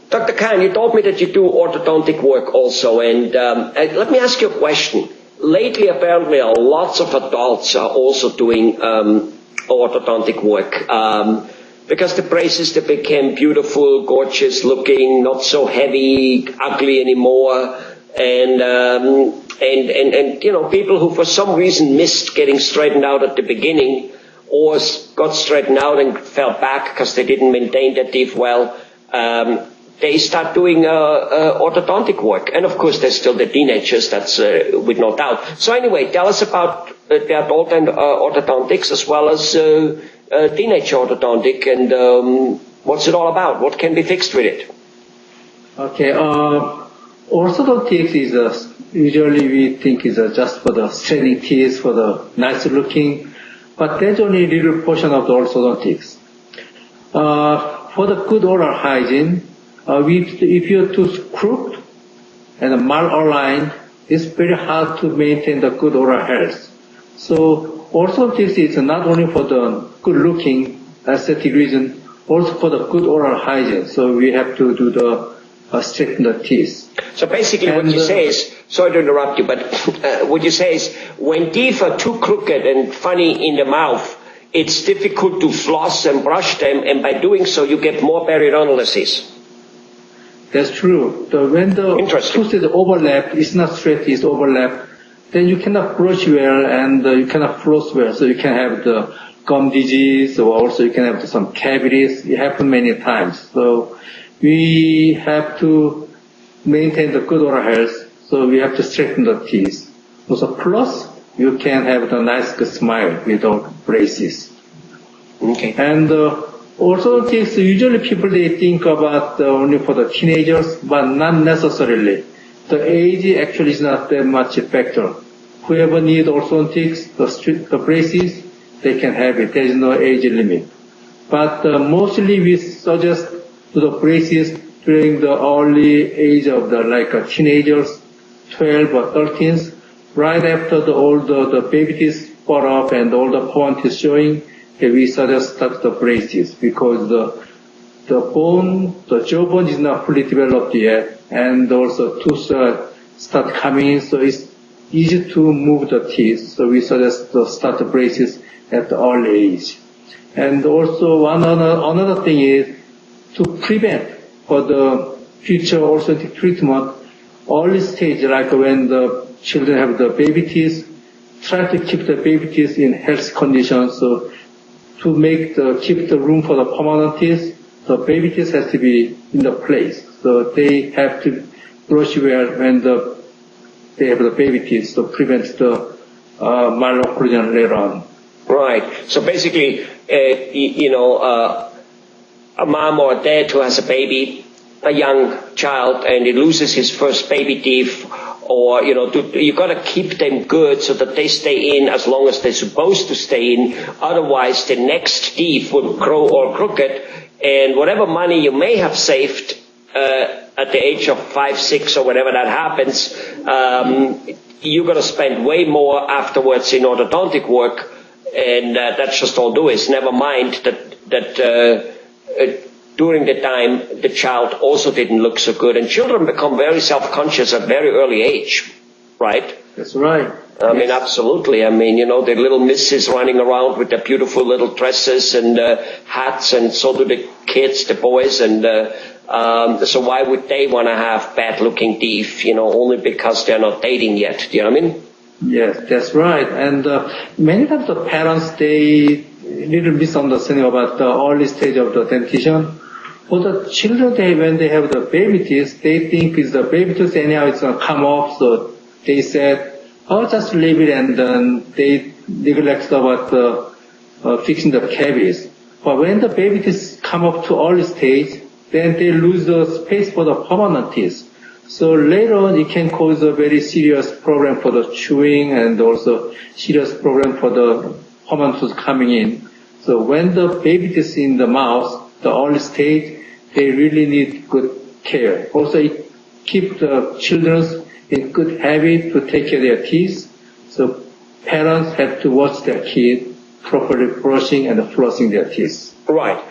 Dr. Kahng, you told me that you do orthodontic work also, and let me ask you a question. Lately, apparently, lots of adults are also doing orthodontic work because the braces, they became beautiful, gorgeous looking, not so heavy, ugly anymore, and you know, people who for some reason missed getting straightened out at the beginning or got straightened out and fell back because they didn't maintain their teeth well, they start doing orthodontic work. And of course, there's still the teenagers, that's with no doubt. So anyway, tell us about the adult and orthodontics as well as teenage orthodontic, and what's it all about? What can be fixed with it? Okay, orthodontics is usually we think is just for the straightening teeth, for the nice looking, but there's only a little portion of the orthodontics. For the good oral hygiene, if your tooth crooked and malaligned, it's very hard to maintain the good oral health. So orthodontics is not only for the good looking aesthetic reason, also for the good oral hygiene. So we have to do the straighten the teeth. So basically what you say is, sorry to interrupt you, but what you say is when teeth are too crooked and funny in the mouth, it's difficult to floss and brush them, and by doing so you get more periodontal disease. That's true. When the tooth is overlapped, it's not straight, it's overlapped, then you cannot brush well and you cannot floss well. So you can have the gum disease, or also you can have some cavities. It happens many times. So we have to maintain the good oral health. So we have to straighten the teeth. Also plus, you can have the nice good smile without braces. Okay. And orthodontics, usually people, they think about only for the teenagers, but not necessarily. The age actually is not that much a factor. Whoever needs orthodontics, the braces, they can have it. There is no age limit. But mostly we suggest the braces during the early age of the teenagers, 12 or 13, right after all the baby teeth fall off and all the permanent teeth showing. We suggest start the braces because the bone, the jawbone is not fully developed yet, and also tooth start coming in, so it's easy to move the teeth. So we suggest to start the braces at the early age. And also another thing is to prevent for the future orthodontic treatment, early stage, like when the children have the baby teeth, try to keep the baby teeth in health condition. So to keep the room for the permanent teeth, the baby teeth has to be in the place. So they have to brush well when they have the baby teeth to prevent the malocclusion later on. Right. So basically, a mom or a dad who has a baby, a young child, and he loses his first baby teeth, or, you got to keep them good so that they stay in as long as they're supposed to stay in. Otherwise, the next teeth will grow all crooked, and whatever money you may have saved at the age of 5, 6, or whatever that happens, you're going to spend way more afterwards in orthodontic work, and that's just all there is. Never mind that during the time, the child also didn't look so good. And children become very self-conscious at a very early age, right? That's right. I mean, absolutely. I mean, the little misses running around with their beautiful little dresses and hats, and so do the kids, the boys. And so why would they want to have bad-looking teeth, only because they're not dating yet? Do you know what I mean? Yes, that's right. And many times the parents, they little misunderstanding about the early stage of the dentition. For the children, when they have the baby teeth, they think it's the baby tooth anyhow it's going to come off. So they said, just leave it, and then they neglect about fixing the cavities. But when the baby teeth come up to early stage, then they lose the space for the permanent teeth. So later on, it can cause a very serious problem for the chewing, and also serious problem for the permanent tooth coming in. So when the baby is in the mouth, the early stage, they really need good care. Also, it keeps the children in good habit to take care of their teeth. So parents have to watch their kids properly brushing and flossing their teeth. Right.